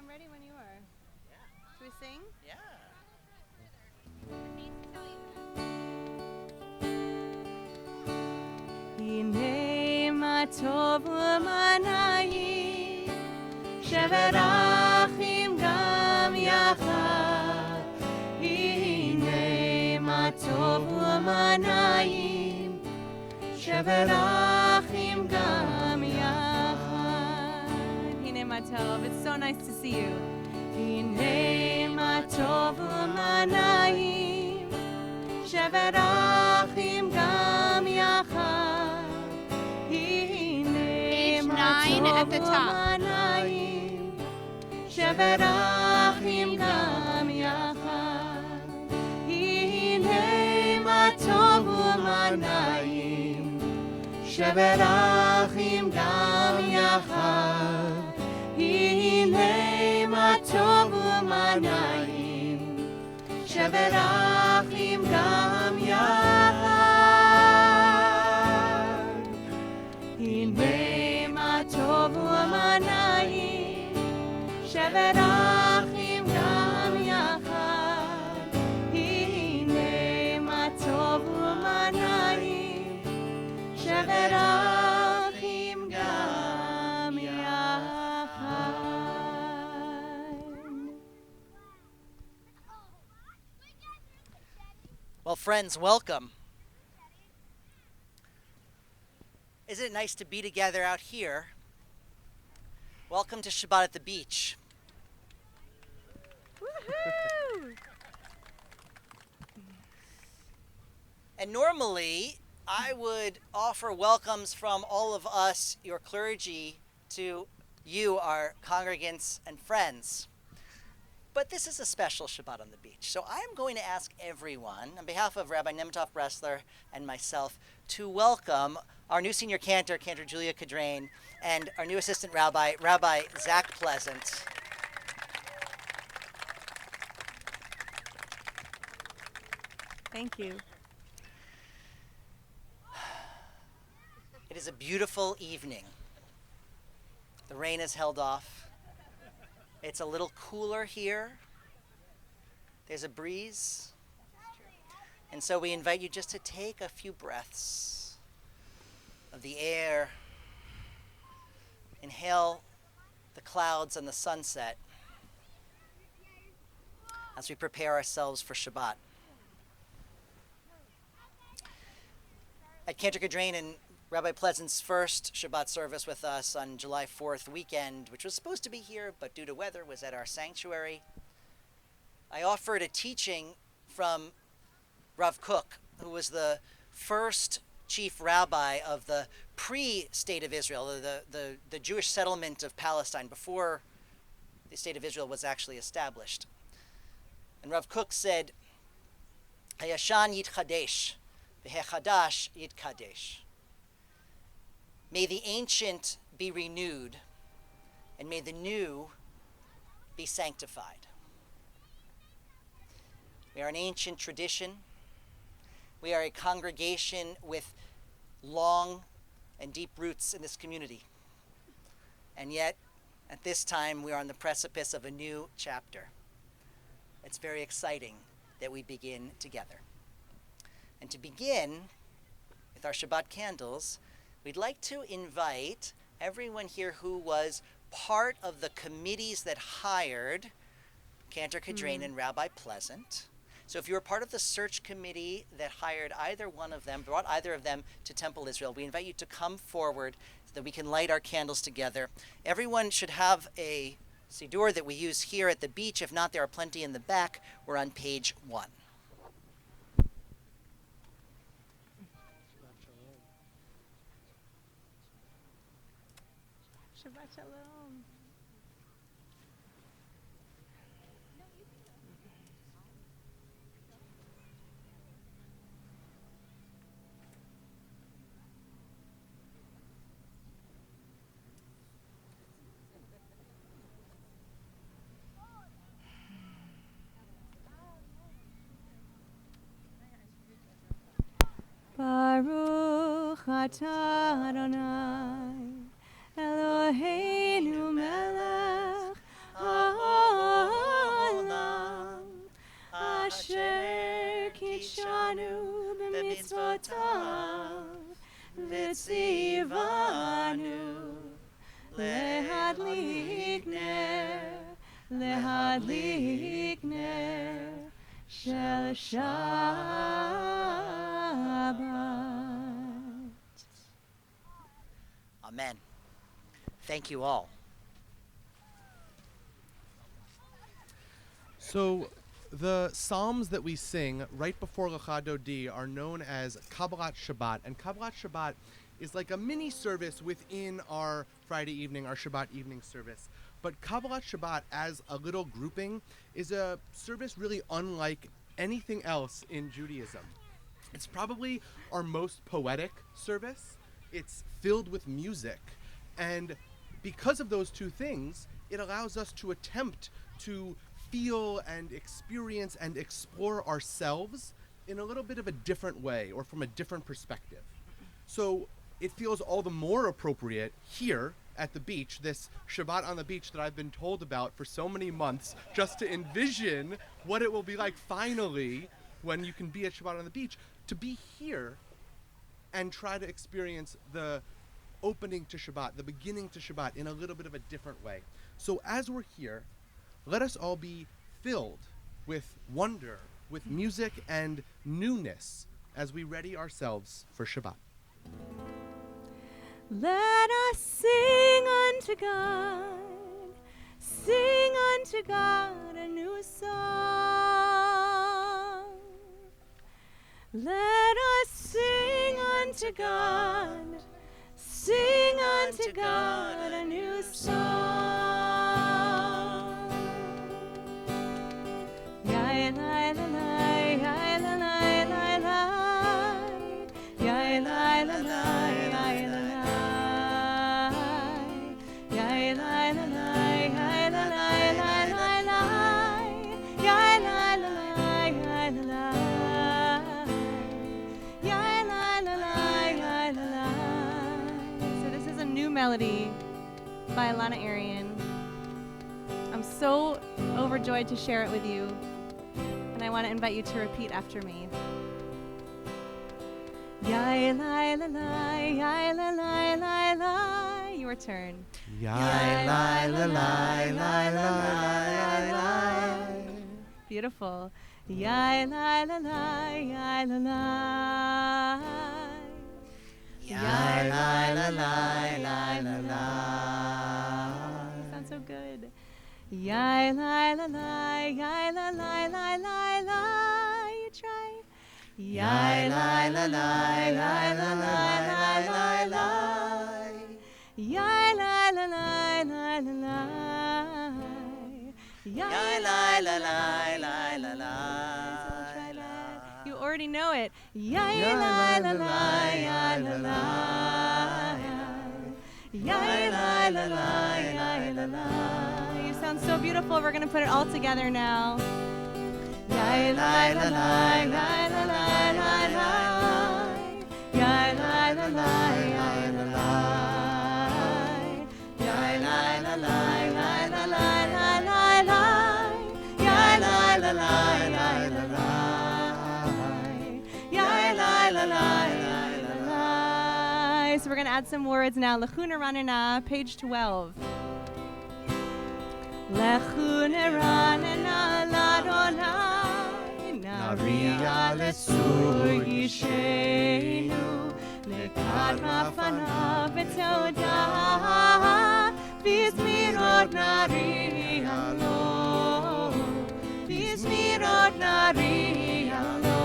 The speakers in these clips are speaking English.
I'm ready when you are. Yeah. Should we sing? Yeah. הנה מה טוב ומה נעים, שברחים גם יחד. הנה מה טוב ומה נעים, שברחים גם יחד. הנה מה טוב. It's so nice to see you. הנה מה טוב ומה נעים, שברחים גם יחד. Page 9 at the top. שברחים גם יחד. הנה מה טוב ומה נעים, שברחים גם יחד. הנה מה טוב ומה נעים, שברחים גם יחד. הנה מה טוב ומה נעים, שברחים גם יחד. הנה מה טוב ומה נעים, שברחים גם יחד. Well, friends, welcome. Isn't it nice to be together out here? Welcome to Shabbat at the beach. Woohoo! And normally, I would offer welcomes from all of us, your clergy, to you, our congregants and friends. But this is a special Shabbat on the beach. So I'm going to ask everyone, on behalf of Rabbi Nemitov Bressler and myself, to welcome our new senior cantor, Cantor Julia Kadrain, and our new assistant rabbi, Rabbi Zach Pleasant. Thank you. It is a beautiful evening. The rain has held off. It's a little cooler here. There's a breeze. And so we invite you just to take a few breaths of the air. Inhale the clouds and the sunset as we prepare ourselves for Shabbat. At Cantor Kadrain and Rabbi Pleasant's first Shabbat service with us on July 4th weekend, which was supposed to be here, but due to weather was at our sanctuary, I offered a teaching from Rav Kook, who was the first chief rabbi of the pre-State of Israel, the Jewish settlement of Palestine, before the State of Israel was actually established. And Rav Kook said, Hayashan yitchadesh, v'hechadash yitkadesh. May the ancient be renewed, and may the new be sanctified. We are an ancient tradition. We are a congregation with long and deep roots in this community. And yet, at this time, we are on the precipice of a new chapter. It's very exciting that we begin together. And to begin with our Shabbat candles, we'd like to invite everyone here who was part of the committees that hired Cantor Kadrain and Rabbi Pleasant. So if you were part of the search committee that hired either one of them, brought either of them to Temple Israel, we invite you to come forward so that we can light our candles together. Everyone should have a siddur that we use here at the beach. If not, there are plenty in the back. We're on page 1. Shabbat Shalom. Baruch atah Adonai Eloheinu melech madlik ner shel Shabbat. Amen. Thank you all. So the psalms that we sing right before Lachado Dodi are known as Kabbalat Shabbat, and Kabbalat Shabbat is like a mini service within our Friday evening, our Shabbat evening service. But Kabbalat Shabbat as a little grouping is a service really unlike anything else in Judaism. It's probably our most poetic service. It's filled with music. And because of those two things, it allows us to attempt to feel and experience and explore ourselves in a little bit of a different way or from a different perspective. So it feels all the more appropriate here at the beach, this Shabbat on the beach that I've been told about for so many months, just to envision what it will be like finally when you can be at Shabbat on the beach, to be here and try to experience the opening to Shabbat, the beginning to Shabbat in a little bit of a different way. So as we're here, let us all be filled with wonder, with music and newness as we ready ourselves for Shabbat. Let us sing unto God a new song. Let us sing unto God a new song. Ya la la la, ya la la la la, ya la la la, ya la la, ya la la la, ya la la la la, ya la la la, ya la la, ya la la la, ya la la. So this is a new melody by Lana Arian. I'm so overjoyed to share it with you, and I want to invite you to repeat after me. Ya la la la, ya la la la la. Your turn. Ya la la la la la la. Beautiful. Ya la la la, ya la la. Ya la la la la la la. You sound so good. Ya la la la, ya la la la la la. You try. Ya la la la, ya la la la la la. Ya la la la la la la. Ya La la la la la la. Try that. You already know it. Ya la la la, ya la la. Ya la la la, ya la la. You sound so beautiful. We're gonna put it all together now. Ya la la la, ya la la la la. Ya la la la, ya la la. Ya la la la, ya la la la la la. Ya la la la, ya la la. Ya la la la, ya la la. So we're gonna add some words now. Lachuna ranana, page 12. Lachuna ranana ladonai, naria lesur yishenu, lekadma fanav v'toda, v'zmirot nari alo, v'zmirot nari alo.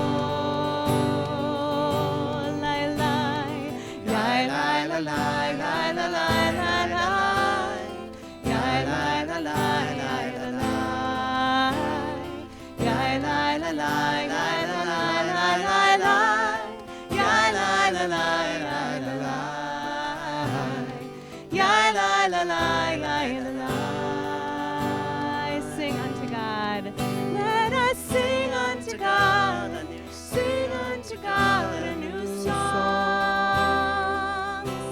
Lai lai, lai lai la lai, lai la lai la lai, lai lai la lai lai la lai, lai lai la lai lai la lai lai lai lai, lai lai la lai lai la lai, lai lai la lai lai la lai. Sing unto God. Let us sing unto God. Sing unto God a new song.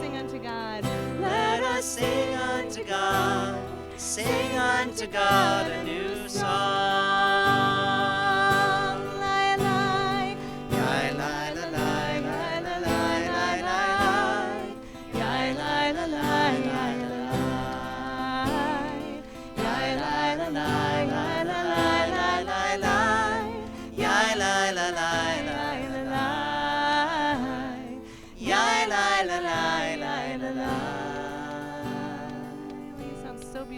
Sing unto God. Let us sing unto God. Sing unto God a new song. Lai lai. Ya la la la la la la la la. Ya lai la lai, ya la lai. Ya lai la lai, ya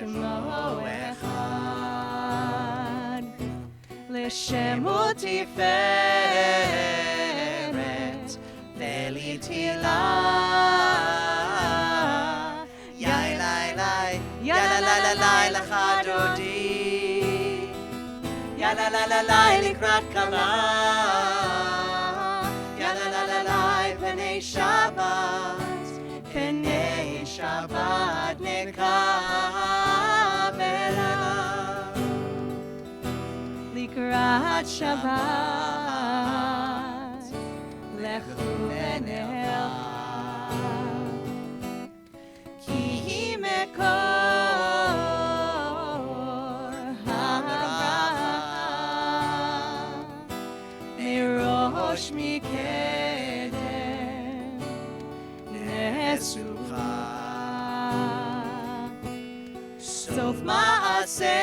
שמו אחד, לשם ותפארת ולתהילה. יאי לי לי, יא לה לה לה לי לך דודי, יא לה לה לה לי לקראת כלה, יא לה לה לה לי פני שבת, פני שבת נקבלה. לקראת שבת לכו ונעלה, כי היא מקור הברכה, מראש מקדם נסוכה, סוף מעשה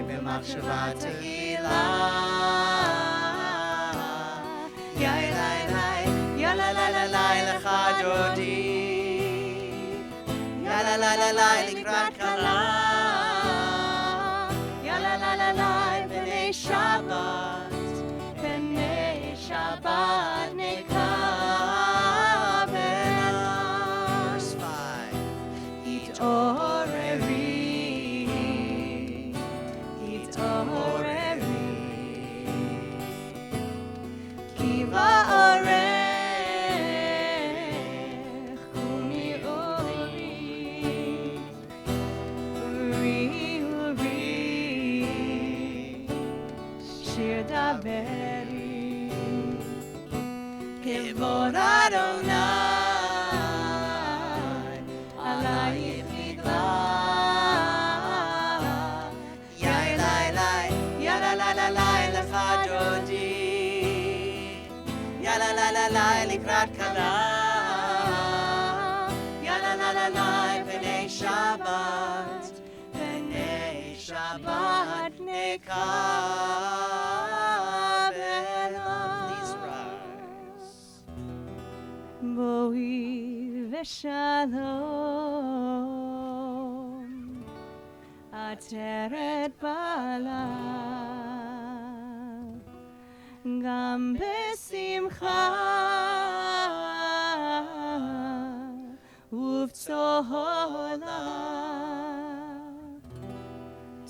במחשבה תהילה. יאי לי לי, יא לה לה לה לי לך דודי, יא לה לה לה לי לקראת כלה, יא לה לה לה לי פני שבת, פני שבת נקבלה. Verse 5. התעוררי, התעוררי, כי באורך קומי אורי, אורי אורי, שיר דברי, כבוד אדוני עלייך נגלה. יאי לי לי, יא לה לה לה לי לך דודי, יא לה לה לה לי לקראת כלה, יא לה לה לה לי פני שבת, פני שבת נקבלה. Please rise. בואי ושלום, עטרת בעלה, גם בשמחה ובצהלה,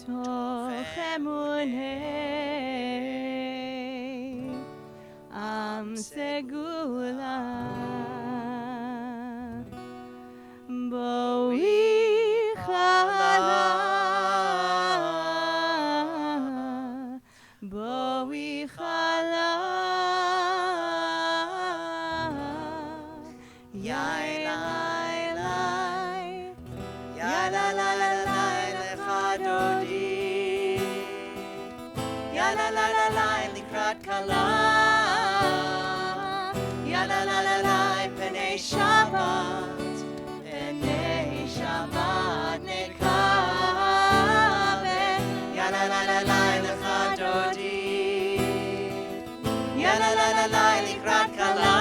תוך אמוני עם סגולה. בואי חלה, בואי חלה, יאי לי לי, יא לה לה לה לי לך דודי, יא לה לה לה לי לקראת כלה, יא לה לה לה לי פני שבת, פני שבת נקבל. יא לה לה לה לי לך דודי, יא לה לה לה לי לקראת כלה,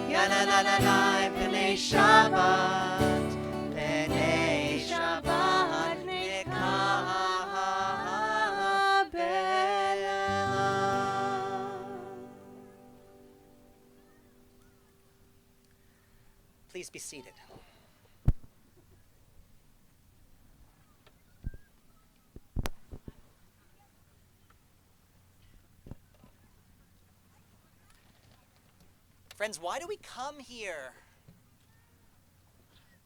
יא לה לה לה לי פני שבת, פני שבת נקבל. Please be seated. Friends, why do we come here?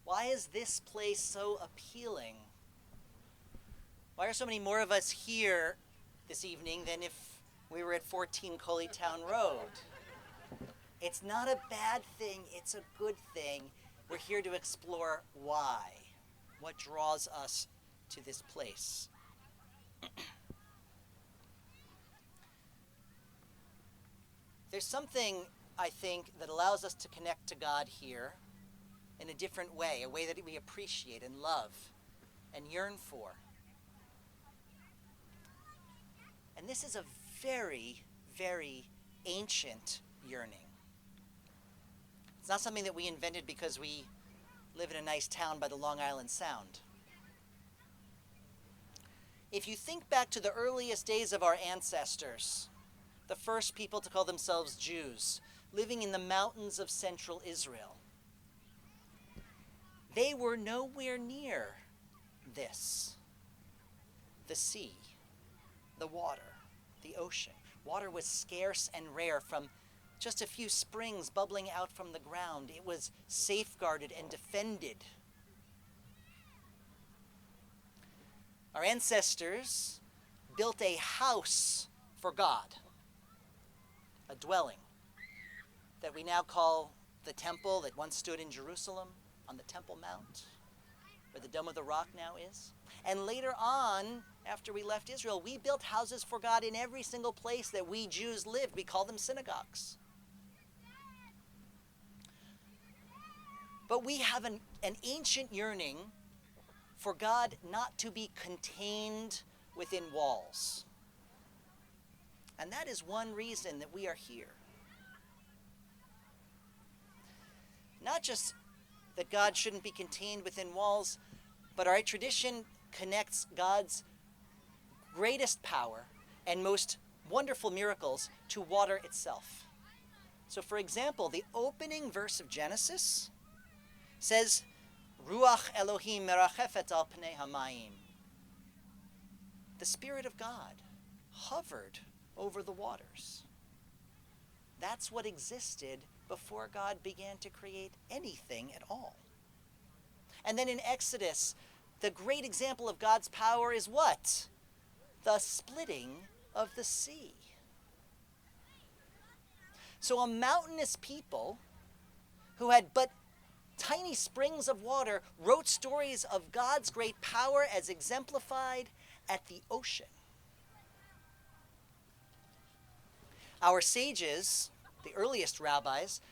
Why is this place so appealing? Why are so many more of us here this evening than if we were at 14 Coley Town Road? It's not a bad thing, it's a good thing. We're here to explore why. What draws us to this place? There's something, I think, that allows us to connect to God here in a different way, a way that we appreciate and love and yearn for. And this is a very, very ancient yearning. It's not something that we invented because we live in a nice town by the Long Island Sound. If you think back to the earliest days of our ancestors, the first people to call themselves Jews, living in the mountains of central Israel, they were nowhere near this. The sea, the water, the ocean. Water was scarce and rare, from just a few springs bubbling out from the ground. It was safeguarded and defended. Our ancestors built a house for God, a dwelling that we now call the temple that once stood in Jerusalem on the Temple Mount, where the Dome of the Rock now is. And later on, after we left Israel, we built houses for God in every single place that we Jews lived. We call them synagogues. But we have an ancient yearning for God not to be contained within walls. And that is one reason that we are here. Not just that God shouldn't be contained within walls, but our tradition connects God's greatest power and most wonderful miracles to water itself. So for example, the opening verse of Genesis says, Ruach Elohim merachefet al pnei hamayim. The Spirit of God hovered over the waters. That's what existed before God began to create anything at all. And then in Exodus, the great example of God's power is what? The splitting of the sea. So a mountainous people who had but tiny springs of water wrote stories of God's great power as exemplified at the ocean. Our sages, the earliest rabbis,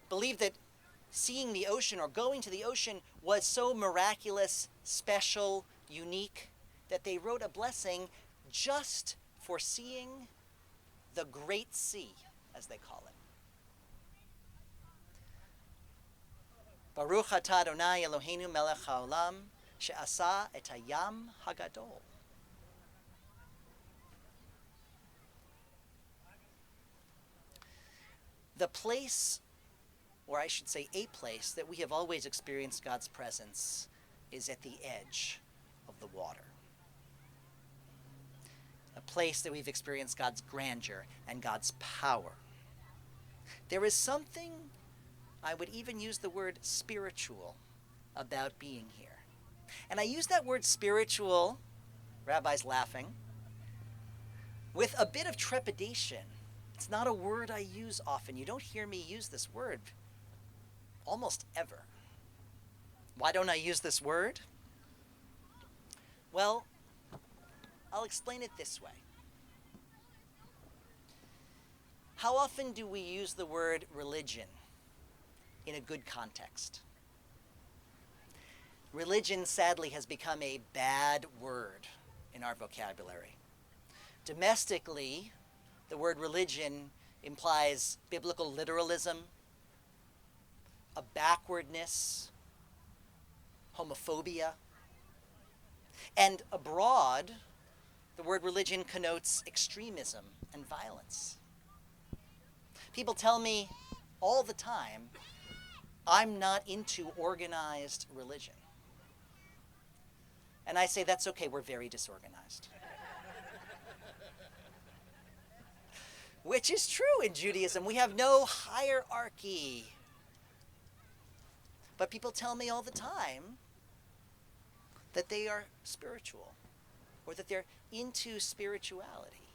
believed that seeing the ocean or going to the ocean was so miraculous, special, unique, that they wrote a blessing just for seeing the Great Sea, as they call it. Baruch atah Adonai Eloheinu melech haolam she'asa et hayam hagadol. The place, or I should say a place, that we have always experienced God's presence is at the edge of the water. A place that we've experienced God's grandeur and God's power. There is something, I would even use the word spiritual, about being here. And I use that word spiritual, Rabbi's laughing, with a bit of trepidation. It's not a word I use often. You don't hear me use this word almost ever. Why don't I use this word? Well, I'll explain it this way. How often do we use the word religion in a good context? Religion, sadly, has become a bad word in our vocabulary. Domestically, the word religion implies biblical literalism, a backwardness, homophobia. And abroad, the word religion connotes extremism and violence. People tell me all the time, I'm not into organized religion. And I say, that's okay, we're very disorganized. Which is true in Judaism. We have no hierarchy. But people tell me all the time that they are spiritual, or that they're into spirituality.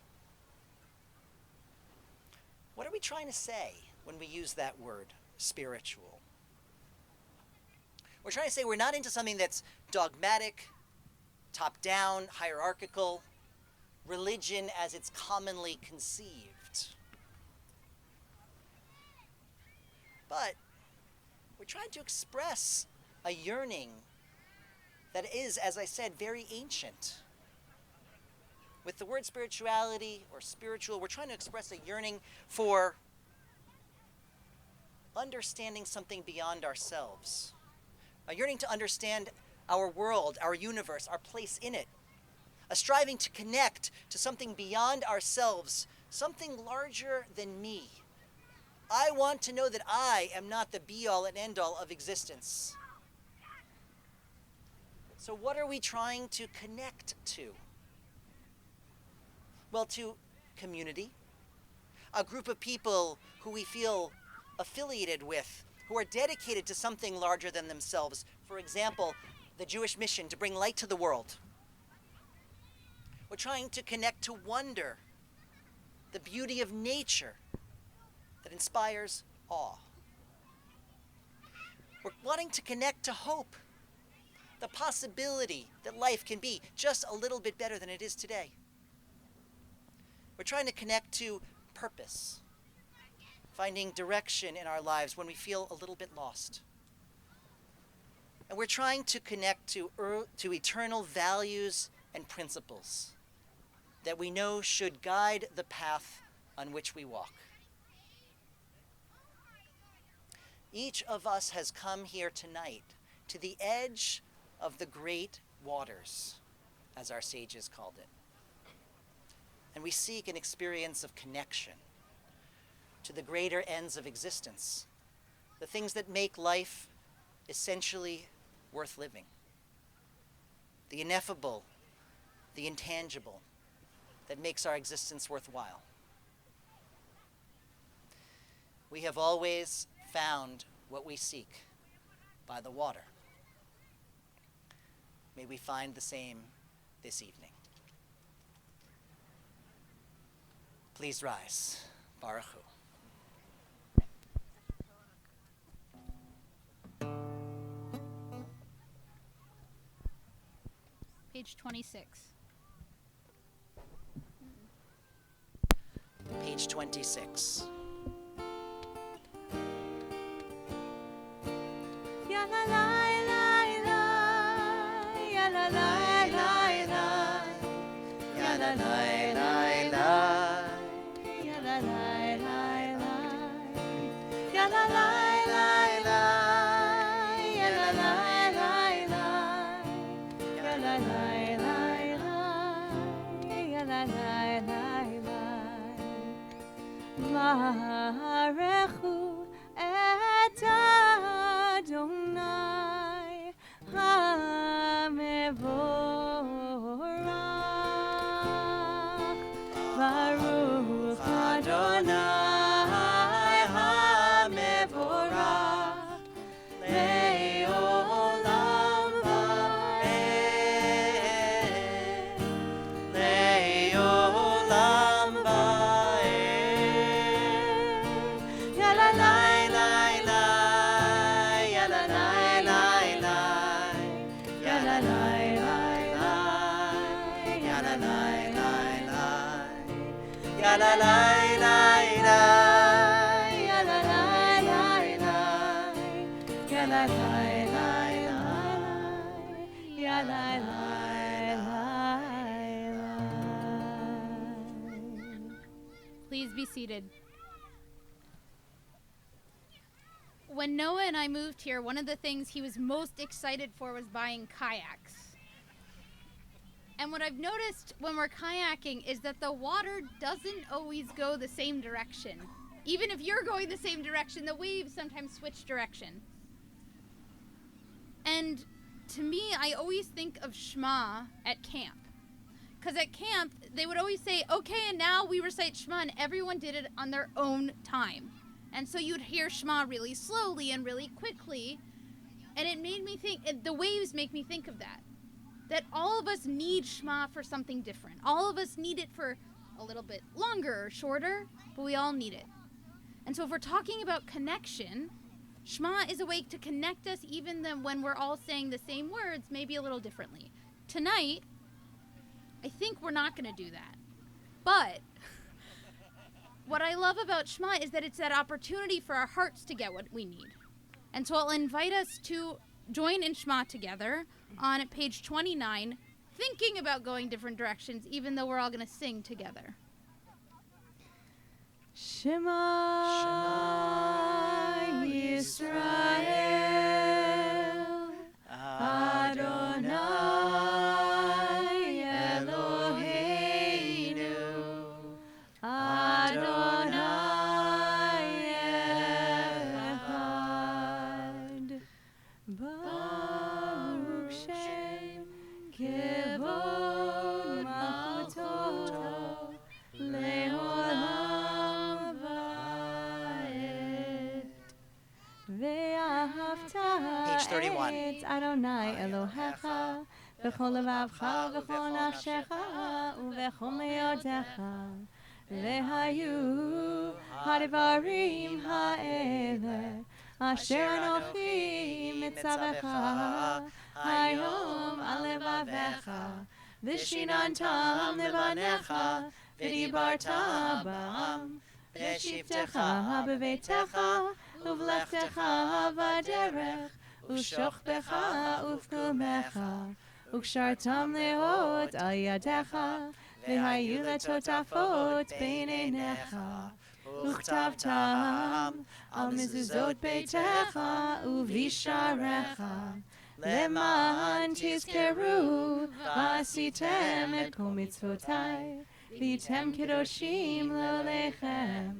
What are we trying to say when we use that word, spiritual? We're trying to say we're not into something that's dogmatic, top-down, hierarchical, religion as it's commonly conceived. But we're trying to express a yearning that is, as I said, very ancient. With the word spirituality or spiritual, we're trying to express a yearning for understanding something beyond ourselves, a yearning to understand our world, our universe, our place in it, a striving to connect to something beyond ourselves, something larger than me. I want to know that I am not the be-all and end-all of existence. So what are we trying to connect to? Well, to community, a group of people who we feel affiliated with, who are dedicated to something larger than themselves. For example, the Jewish mission to bring light to the world. We're trying to connect to wonder, the beauty of nature that inspires awe. We're wanting to connect to hope, the possibility that life can be just a little bit better than it is today. We're trying to connect to purpose, finding direction in our lives when we feel a little bit lost. And we're trying to connect to eternal values and principles that we know should guide the path on which we walk. Each of us has come here tonight to the edge of the great waters, as our sages called it. And we seek an experience of connection to the greater ends of existence, the things that make life essentially worth living, the ineffable, the intangible, that makes our existence worthwhile. We have always found what we seek by the water. May we find the same this evening. Please rise. Baruch Hu. Page 26. Page 26. Ya la la la la, ya la la la la, ya la la la la, ya la la la la, ya la la la la, ya la la la la, ya la la la la, ya la la la la. Marechu et Adonai HaMevorach, Baruch Adonai HaMevorach, Le'olam va'ed, Le'olam va'ed. Ya la la la la, ya la la la la, ya la la la la, ya la la la la, ya la la la la, ya la la la la, ya la la la la, ya la la la. Please be seated. When Noah and I moved here, one of the things he was most excited for was buying kayaks. And what I've noticed when we're kayaking is that the water doesn't always go the same direction. Even if you're going the same direction, the waves sometimes switch direction. And to me, I always think of Shema at camp. Because at camp, they would always say, okay, and now we recite Shema, and everyone did it on their own time. And so you'd hear Shema really slowly and really quickly. And it made me think, the waves make me think of that. That all of us need Shema for something different. All of us need it for a little bit longer or shorter, but we all need it. And so if we're talking about connection, Shema is a way to connect us even then when we're all saying the same words, maybe a little differently. Tonight, I think we're not going to do that. But what I love about Shema is that it's that opportunity for our hearts to get what we need. And so I'll invite us to join in Shema together on page 29, thinking about going different directions, even though we're all going to sing together. Shema Yisrael 31. Adonai Elohecha b'chol levavcha v'chol nafshecha u'v'chol me'odecha lehayu hadivarim ha'ele asher anochi mitzavecha hayom al levavecha v'shinantam levanecha v'dibarta ba'am v'shivtecha b'veitecha uvlechtecha v'derech ושוכבך ופקומך וקשרתם לאות על ידיך והיו לטוטפות בין עיניך וכתבתם על מזוזות ביתך ובשעריך למען תזכרו ועשיתם את כל מצוותיי והייתם קדושים לאלוהיכם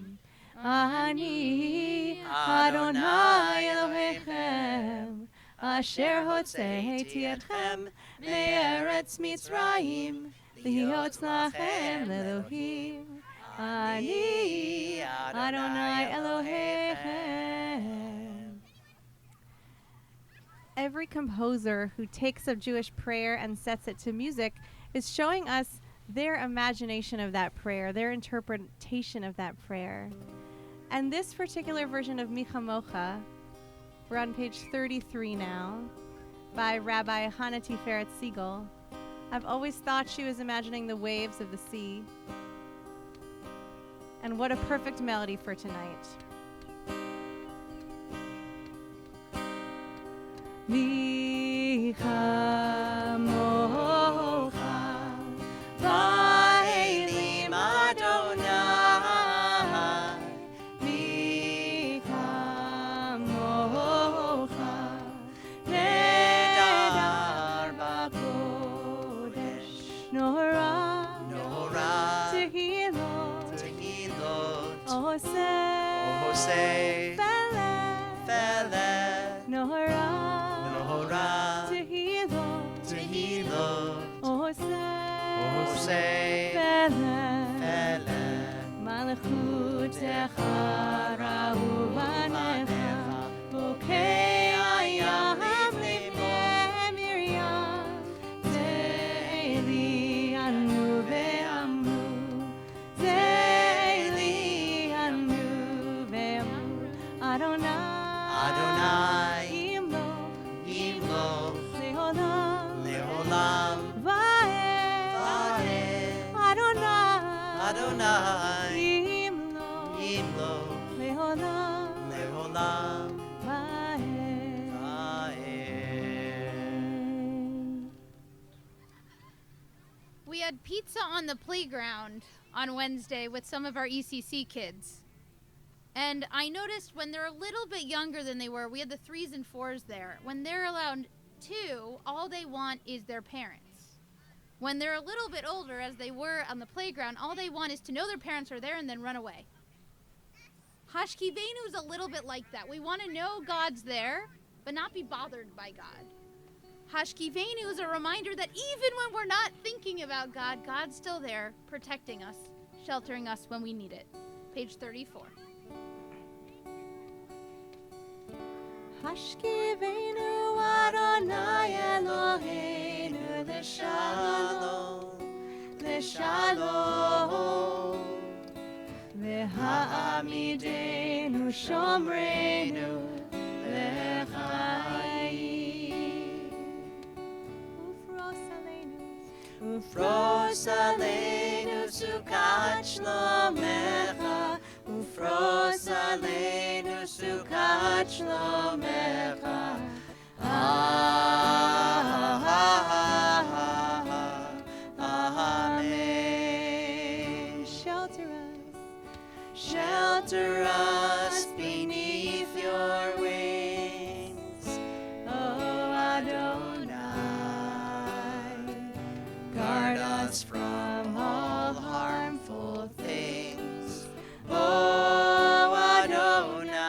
אני אדוני אלוהיכם אשר הוצאתי אתכם מארץ מצרים להיות לכם לאלוהים אני אדוני אלוהיכם. Every composer who takes up Jewish prayer and sets it to music is showing us their imagination of that prayer, their interpretation of that prayer. And this particular version of Mi Chamocha, we're on page 33 now, by Rabbi Hannah Tiferet Siegel. I've always thought she was imagining the waves of the sea. And what a perfect melody for tonight. Mi Chamocha Va'elim Adonai Mi Chamocha Nedar B'Kodesh Nora Tehilot Oseh Felet Nora Tehilot Oseh Felet Malchutecha Ra'u Banecha Bokei Hayam Lifnei Miriam Ze'eli Anu Ve'amru Ze'eli Anu Ve'amru Adonai Imloch Leolam Va'ed Adonai Imloch Leolam Va'ed. We had pizza on the playground on Wednesday with some of our ECC kids. And I noticed when they're a little bit younger than they were, we had the 3s and 4s there. When they're around 2, all they want is their parents. When they're a little bit older, as they were on the playground, all they want is to know their parents are there and then run away. Hashkivenu is a little bit like that. We want to know God's there, but not be bothered by God. Hashkivenu is a reminder that even when we're not thinking about God, God's still there, protecting us, sheltering us when we need it. Page 34. Hashkivenu Adonai Eloheinu L'shalom L'shalom V'ha'amidenu Shomreinu L'chaim Ufros aleinu Sukat Shlomecha Ufros aleinu Sukat Shlomecha Amen. Shelter us beneath your wings, O Adonai. Guard us from all harmful things, O Adonai.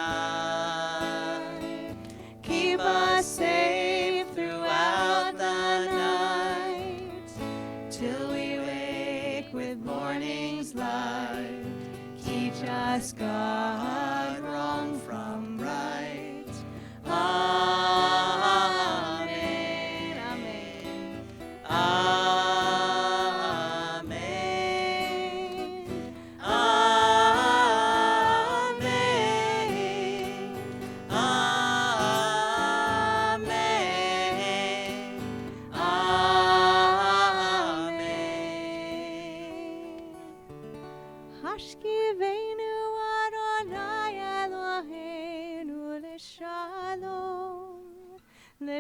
Keep us safe throughout the night, till we wake with morning's light. Teach us, God, wrong from right. Amen.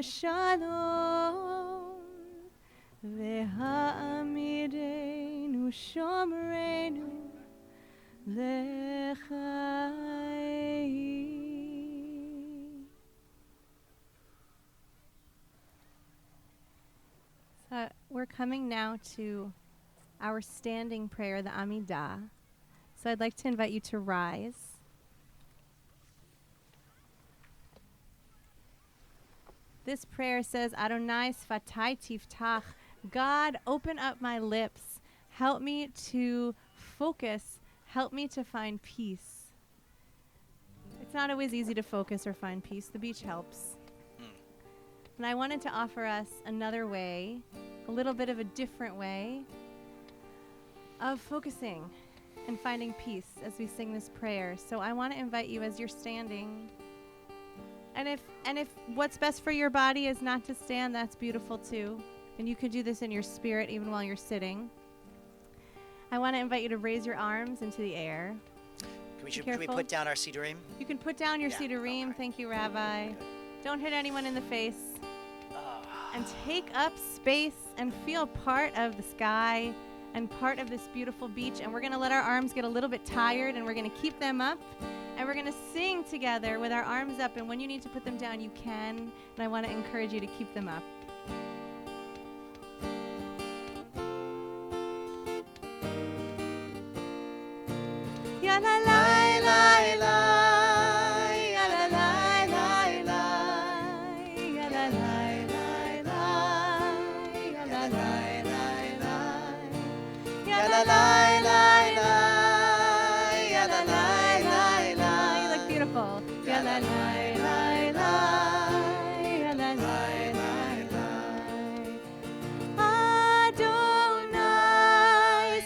לשלום, והעמידנו שומרנו לחיים. So we're coming now to our standing prayer, the Amidah. So I'd like to invite you to rise. This prayer says, Adonai sfatai tiftach. God, open up my lips. Help me to focus. Help me to find peace. It's not always easy to focus or find peace. The beach helps. And I wanted to offer us another way, a little bit of a different way of focusing and finding peace as we sing this prayer. So I want to invite you as you're standing. And if what's best for your body is not to stand, that's beautiful too. And you could do this in your spirit even while you're sitting. I want to invite you to raise your arms into the air. Can we put down our Sidurim? You can put down your Sidurim. Okay. Thank you, Rabbi. Good. Don't hit anyone in the face. And take up space and feel part of the sky and part of this beautiful beach. And we're going to let our arms get a little bit tired, and we're going to keep them up. And we're going to sing together with our arms up. And when you need to put them down, you can. And I want to encourage you to keep them up. Ya la la la la, ya la la la la, ya la la la la, ya la la la la, ya la la la la, ya la la la la. You look beautiful. Ya la la la la, ya la la la la. Adonai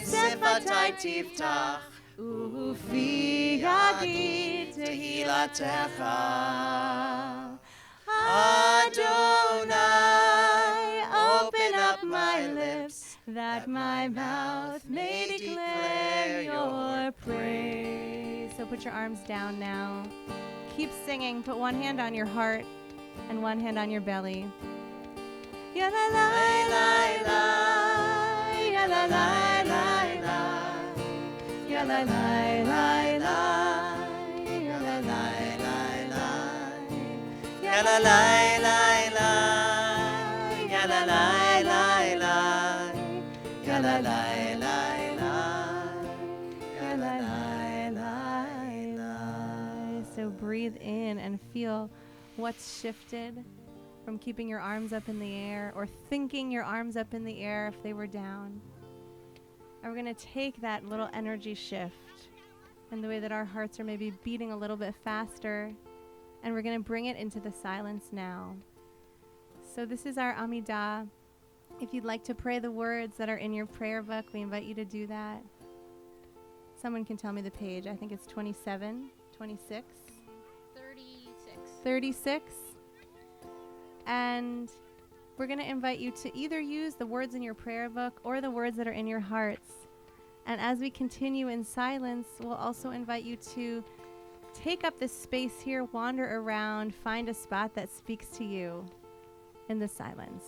sefatai tiftach. Ufi yagid tehilatecha. Adonai, open up my lips, that my mouth may declare your praise. So put your arms down now. Keep singing. Put one hand on your heart and one hand on your belly. Ya la la la la, ya la la la la. Ya la la la la, ya la la la la, ya la la la la, ya la la la la, ya la la la la, ya la la la. So breathe in and feel what's shifted from keeping your arms up in the air or thinking your arms up in the air if they were down. And we're going to take that little energy shift and the way that our hearts are maybe beating a little bit faster, and we're going to bring it into the silence now. So this is our Amidah. If you'd like to pray the words that are in your prayer book, we invite you to do that. Someone can tell me the page. I think it's 27, 26. 36. And we're going to invite you to either use the words in your prayer book or the words that are in your hearts. And as we continue in silence, we'll also invite you to take up this space here, wander around, find a spot that speaks to you in the silence.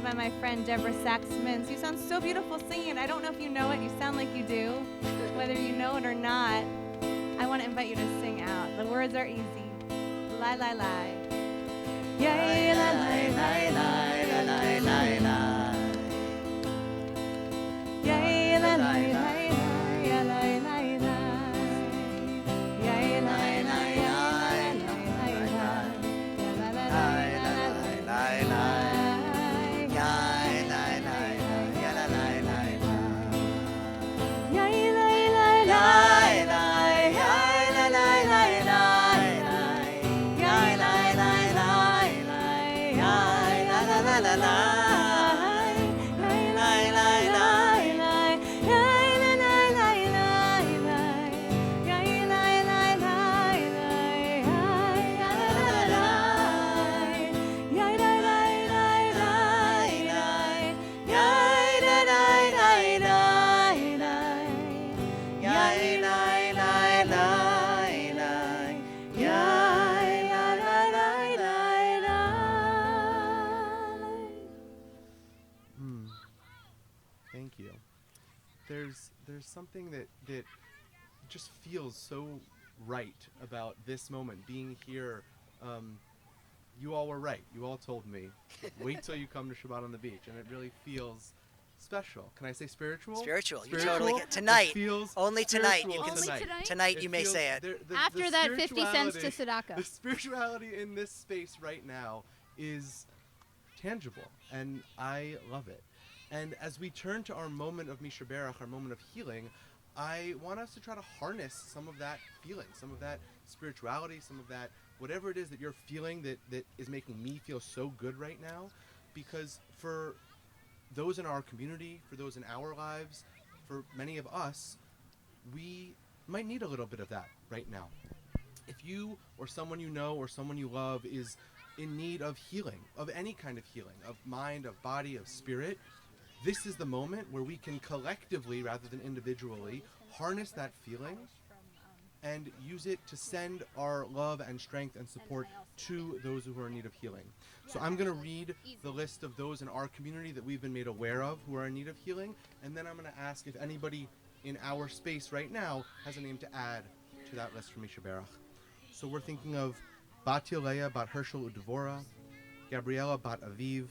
By my friend Deborah Saxmans. You sound so beautiful singing. I don't know if you know it. You sound like you do. Whether you know it or not, I want to invite you to sing out. The words are easy. Lie, lie, lie. Yay, lie, lie, lie, lie, lie, lie, lie, lie. Yay, lie, lie, lie, lie, lie, lie, lie. Yay, lie, lie, lie, lie, lie, lie, lie, lie, lie, lie, lie, lie, lie. Thank you. There's something that just feels so right about this moment, being here. You all were right. You all told me, wait till you come to Shabbat on the beach, and it really feels special. Can I say spiritual? Spiritual. You Spiritual? totally get tonight. It feels Only tonight. You spiritual can Only say tonight? tonight. You may say it. After that 50 cents to tzedakah. The spirituality in this space right now is tangible, and I love it. And as we turn to our moment of Misha Berach, our moment of healing, I want us to try to harness some of that feeling, some of that spirituality, some of that, whatever it is that you're feeling that is making me feel so good right now. Because for those in our community, for those in our lives, for many of us, we might need a little bit of that right now. If you or someone you know or someone you love is in need of healing, of any kind of healing, of mind, of body, of spirit, this is the moment where we can collectively, rather than individually, harness that feeling and use it to send our love and strength and support to those who are in need of healing. So I'm going to read the list of those in our community that we've been made aware of who are in need of healing, and then I'm going to ask if anybody in our space right now has a name to add to that list from Misha Berach. So we're thinking of Bat Yolea, Bat Herschel Udvora, Gabriela Bat Aviv,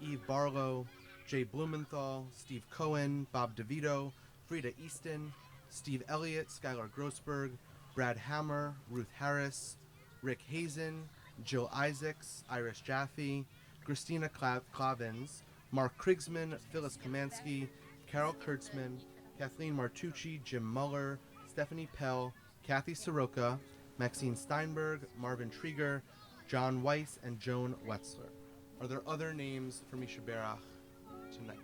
Eve Barlow, Jay Blumenthal, Steve Cohen, Bob DeVito, Frida Easton, Steve Elliott, Skylar Grossberg, Brad Hammer, Ruth Harris, Rick Hazen, Jill Isaacs, Iris Jaffe, Christina Clavins, Mark Krigsman, Phyllis Kamansky, Carol Kurtzman, Kathleen Martucci, Jim Muller, Stephanie Pell, Kathy Soroka, Maxine Steinberg, Marvin Trieger, John Weiss, and Joan Wetzler. Are there other names for Misha Berach tonight?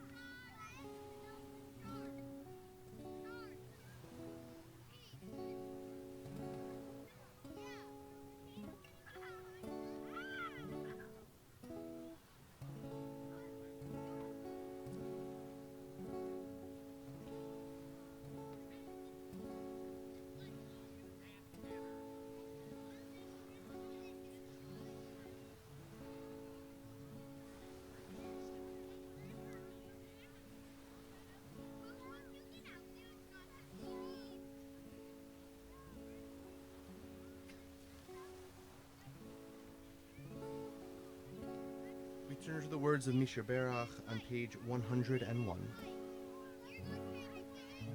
We turn to the words of Misha Berach on page 101.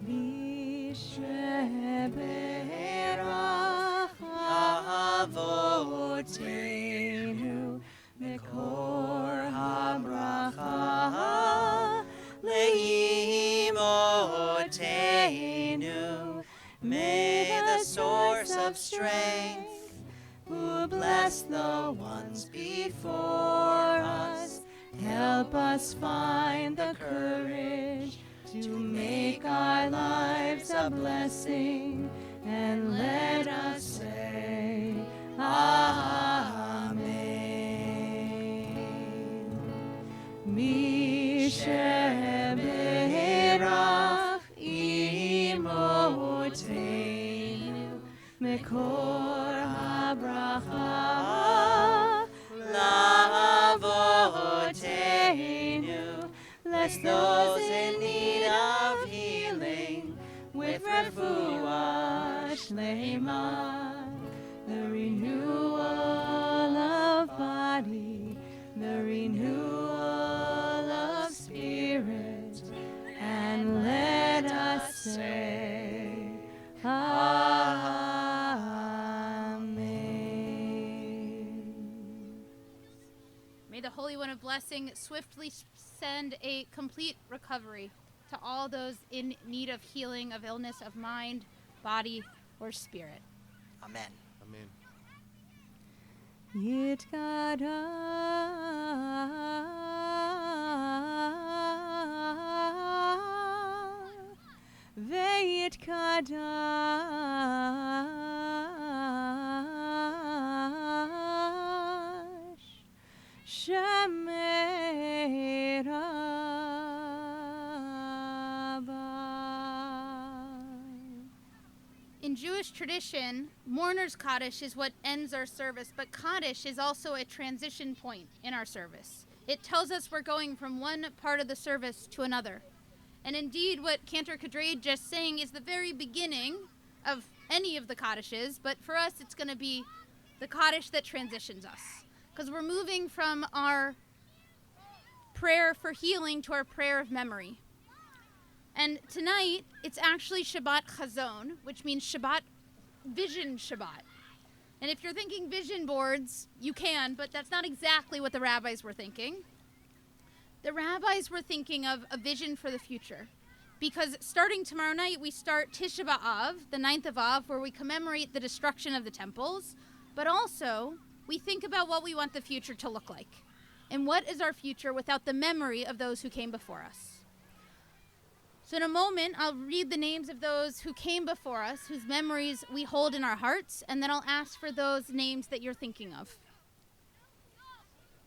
Misha Berach strength, who bless the ones before us. Help us find the courage to make our lives a blessing, and let us say, Amen. Misheberach imoteinu mekor habracha lavoteinu. Bless those in need of healing with refuah shlema, the renewal of body, the renewal of spirit, and let us say, Amen. May the Holy One of Blessing swiftly send a complete recovery to all those in need of healing of illness of mind, body, or spirit. Amen. Amen. Ve'yitkadash Shemei Rabban. In Jewish tradition, Mourner's Kaddish is what ends our service, but Kaddish is also a transition point in our service. It tells us we're going from one part of the service to another. And indeed, what Cantor Kadre just sang is the very beginning of any of the Kaddishes, but for us, it's going to be the Kaddish that transitions us. Because we're moving from our prayer for healing to our prayer of memory. And tonight, it's actually Shabbat Chazon, which means Shabbat, Vision Shabbat. And if you're thinking vision boards, you can, but that's not exactly what the rabbis were thinking. The rabbis were thinking of a vision for the future. Because starting tomorrow night, we start Tisha B'Av, the 9th of Av, where we commemorate the destruction of the temples. But also, we think about what we want the future to look like. And what is our future without the memory of those who came before us? So in a moment, I'll read the names of those who came before us, whose memories we hold in our hearts, and then I'll ask for those names that you're thinking of.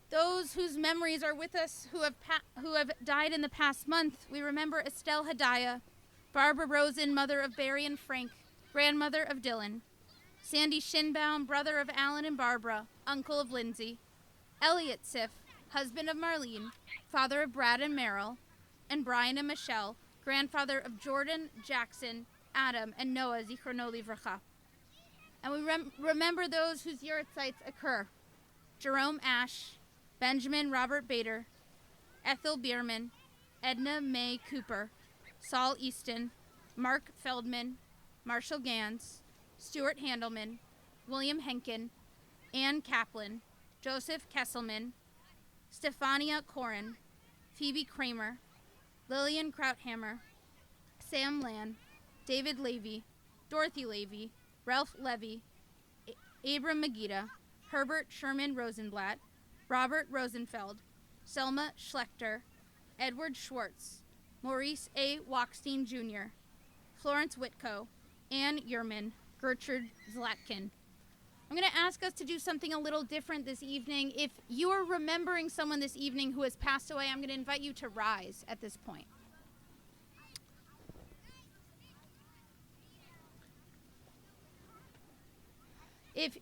Those whose memories are with us who have died in the past month, we remember Estelle Hadaya, Barbara Rosen, mother of Barry and Frank, grandmother of Dylan, Sandy Shinbaum, brother of Alan and Barbara, uncle of Lindsay, Elliot Siff, husband of Marlene, father of Brad and Merrill, and Brian and Michelle, grandfather of Jordan, Jackson, Adam, and Noah, Zichrono Livracha. And we remember those whose yahrzeits occur: Jerome Ash, Benjamin Robert Bader, Ethel Bierman, Edna Mae Cooper, Saul Easton, Mark Feldman, Marshall Gans, Stuart Handelman, William Henkin, Ann Kaplan, Joseph Kesselman, Stefania Corin, Phoebe Kramer, Lillian Krauthammer, Sam Land, David Levy, Dorothy Levy, Ralph Levy, Abram Megiddo, Herbert Sherman Rosenblatt, Robert Rosenfeld, Selma Schlechter, Edward Schwartz, Maurice A. Wachstein Jr., Florence Whitco, Ann Yerman, Gertrude Zlatkin. I'm going to ask us to do something a little different this evening. If you are remembering someone this evening who has passed away, I'm going to invite you to rise at this point. If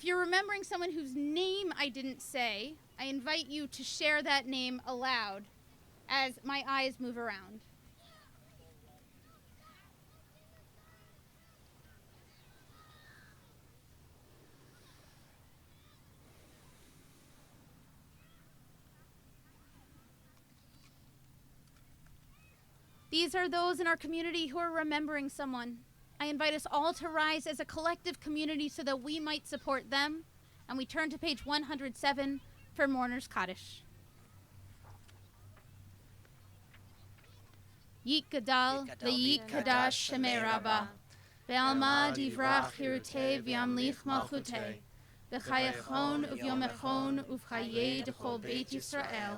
you're remembering someone whose name I didn't say, I invite you to share that name aloud as my eyes move around. These are those in our community who are remembering someone. I invite us all to rise as a collective community so that we might support them. And we turn to page 107 for Mourner's Kaddish. Yit Gadal, the Yit Kadash Shemei Rabbah. Be'alma divrach hirute v'yamlich malchute. B'chayachon uvyomechon uvchaye d'chol Beit Yisrael.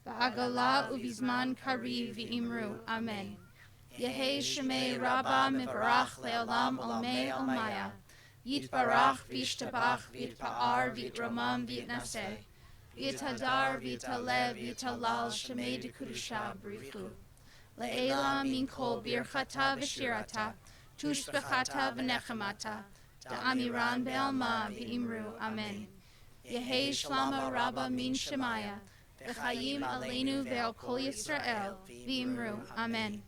Ba'agala uvizman kariv v'imru. Amen. Yehi Shemei Rabba Mivarach Le'olam Olmei Olmaya. Yitbarach v'yishtabach v'yitpa'ar v'yitramam v'yitnaseh. V'yitadar v'yitalev v'yitalal Shemei D'Kedusha B'richu. Le'ela min kol birchata v'shirata. Tushbechata v'nechemata. Da'amiran be'alma v'imru. Amen. Yehi Shlama Rabba min Shemaya. V'chayim aleinu ve'al kol Yisrael v'imru. Amen.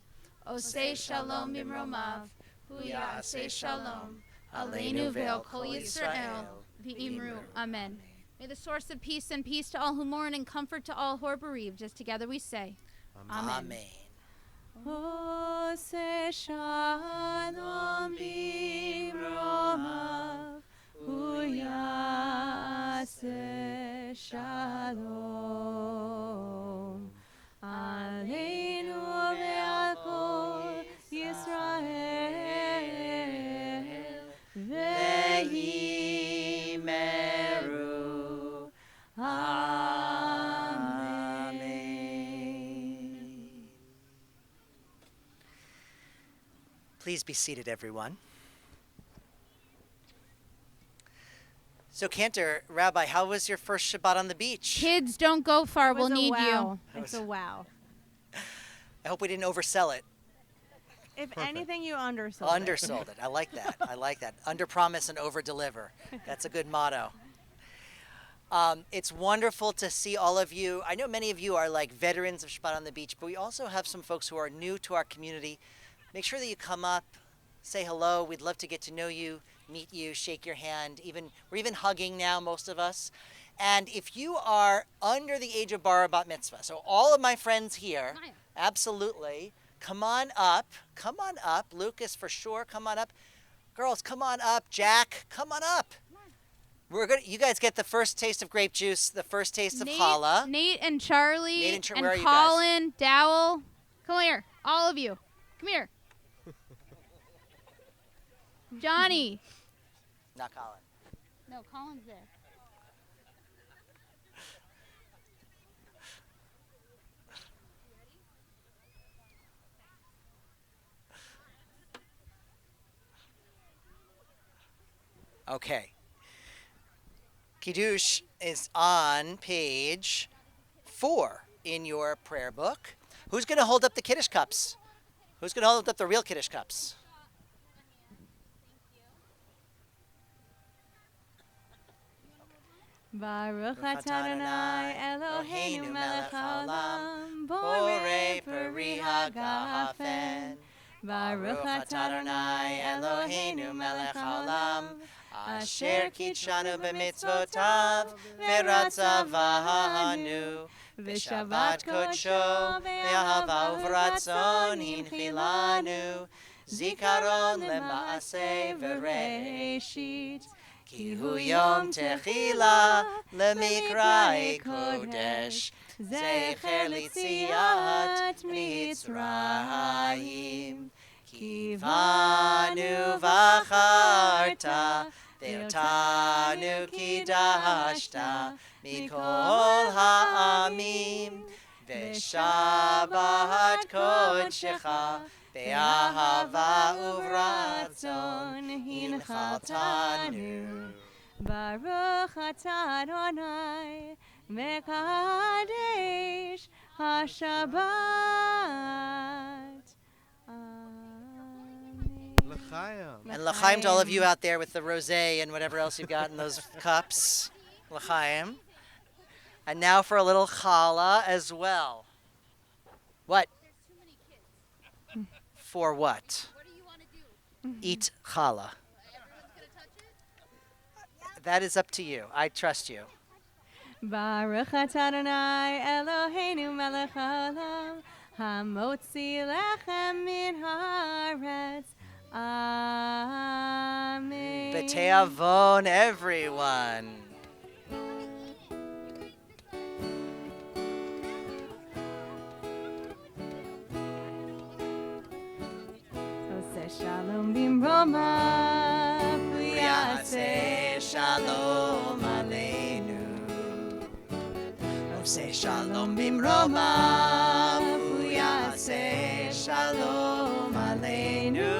Osei shalom bimromav, hu ya'aseh shalom, aleinu ve'al kol Yisrael, v'imru. Amen. May the source of peace and peace to all who mourn and comfort to all who are bereaved. As together we say, Amen. Osei shalom bimromav, hu ya'aseh shalom, aleinu ve'al kol Yisrael ve'yimeru. Amen. Please be seated, everyone. So, Cantor, Rabbi, how was your first Shabbat on the beach? Kids, don't go far. We'll It was a need wow. you. It's a wow. I hope we didn't oversell it. If anything, you undersold it. Undersold it. I like that. I like that. Under promise and over deliver. That's a good motto. It's wonderful to see all of you. I know many of you are like veterans of Shabbat on the beach, but we also have some folks who are new to our community. Make sure that you come up, say hello. We'd love to get to know you, meet you, shake your hand. We're even hugging now, most of us. And if you are under the age of bar or bat mitzvah, so all of my friends here, absolutely, come on up. Come on up. Lucas, for sure, come on up. Girls, come on up. Jack, come on up. You guys get the first taste of grape juice, the first taste of challah. Nate and Charlie Nate and where are you Colin, Dowell. Come here, all of you. Come here. Johnny. Not Colin. No, Colin's there. Okay. Kiddush is on page 4 in your prayer book. Who's going to hold up the Kiddush cups? Who's going to hold up the real Kiddush cups? Baruch atah Adonai Eloheinu melech haolam, borei peri hagafen. Baruch atah Adonai Eloheinu melech haolam, asher kitshanu b'mitzvotav v'ratzavanu, v'shavat kodsho v'ahava uvratzon hinchilanu, zikaron lema'aseh v'reishit. Ki hu yom techila lemikrai kodesh, zecher litziat Mitzrayim. Ki vanu v'acharta, ve'otanu kidashta, mikol ha'amim, ve'shabat kodshecha, ve'ahava uvratzon hinchaltanu. Baruch atah Adonai mekadesh haShabbat. Amen. L'chaim. And l'chaim to all of you out there with the rosé and whatever else you've got in those cups. L'chaim. And now for a little challah as well. What? For what? What do you want to do? Eat challah. Everyone's going to touch it? That is up to you. I trust you. Baruch atah Adonai Eloheinu melech haolam, hamotzi lechem min haaretz. Amen. B'te'avon, everyone. Oseh shalom shalom bimromav, hu yaseh shalom aleinu. Oseh shalom bimromav, hu yaseh shalom aleinu.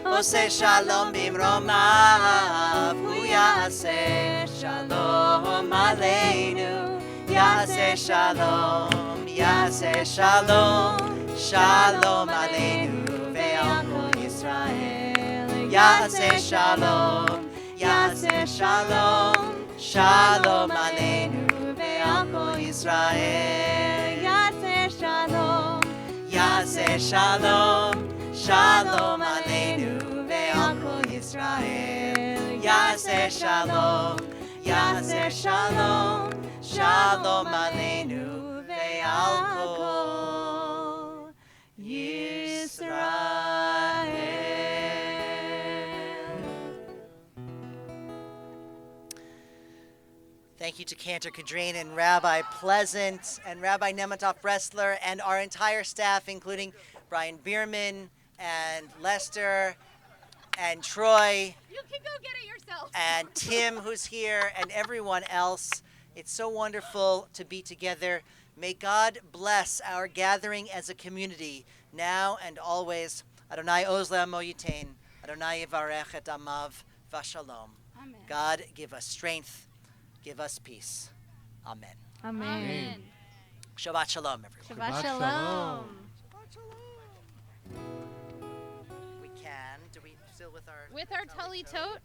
Oseh shalom bimromav, hu yaseh shalom aleinu. Yaseh shalom, yaseh shalom, shalom aleinu ve'al kol Yisrael. Yaseh shalom, yaseh shalom, shalom aleinu ve'al kol Yisrael. Yaseh shalom, Yaseh shalom, shalom aleinu ve'al kol Yisrael. Yaseh shalom, yaseh shalom, shalom aleinu ve'al kol Yisrael. Thank you to Cantor Kadrin and Rabbi Pleasant and Rabbi Nematov Ressler and our entire staff, including Brian Bierman and Lester and Troy You can go get it yourself. and Tim, who's here, and everyone else. It's so wonderful to be together. May God bless our gathering as a community now and always. Adonai oz le'amo yitain. Adonai yivarech et amav v'shalom. Amen. God give us strength, give us peace. Amen. Amen. Shabbat shalom, everyone. Shabbat Shabbat shalom. We can. Do we still with our With our tully tote.